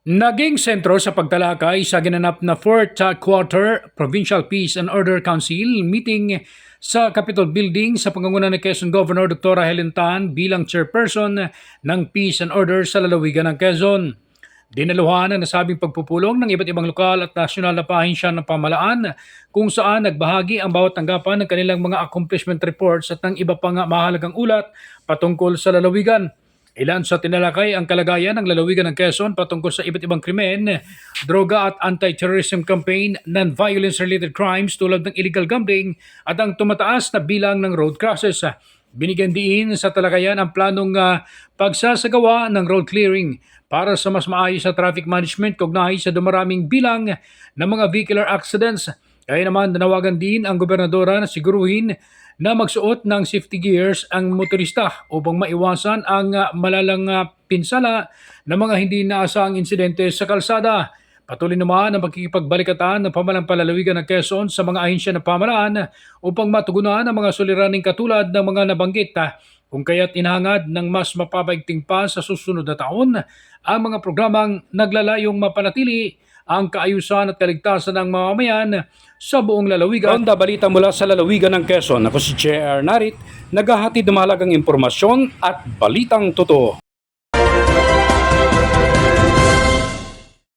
Naging sentro sa pagtalakay sa ginanap na 4th Quarter Provincial Peace and Order Council meeting sa Capitol Building sa pangunguna ni Quezon Governor Dr. Helen Tan bilang chairperson ng Peace and Order sa lalawigan ng Quezon. Dinaluhan ang nasabing pagpupulong ng iba't ibang lokal at nasyonal na pahinsya ng pamalaan kung saan nagbahagi ang bawat tanggapan ng kanilang mga accomplishment reports at ng iba pang mahalagang ulat patungkol sa lalawigan. Ilan sa tinalakay ang kalagayan ng lalawigan ng Quezon patungkol sa iba't ibang krimen, droga at anti-terrorism campaign, non-violence related crimes tulad ng illegal gambling at ang tumataas na bilang ng road crosses. Binigyan diin sa talakayan ang planong pagsasagawa ng road clearing para sa mas maayos na traffic management kaugnay sa dumaraming bilang ng mga vehicular accidents. Kaya naman nanawagan din ang gobernadora na siguruhin na magsuot ng safety gears ang motorista upang maiwasan ang malalang pinsala ng mga hindi inaasahang insidente sa kalsada. Patuloy naman ang pagkikipagbalikatan ng pamalampalalawigan ng Quezon sa mga ahensya ng pamahalaan upang matugunan ang mga suliraning katulad ng mga nabanggit kung kaya't inahangad ng mas mapapaigting pa sa susunod na taon ang mga programang naglalayong mapanatili ang kaayusan at kaligtasan ng mamamayan sa buong lalawigan. Ronda balita mula sa lalawigan ng Quezon. Ako si J.R. Narit, naghahatid ng mahalagang impormasyon at balitang totoo.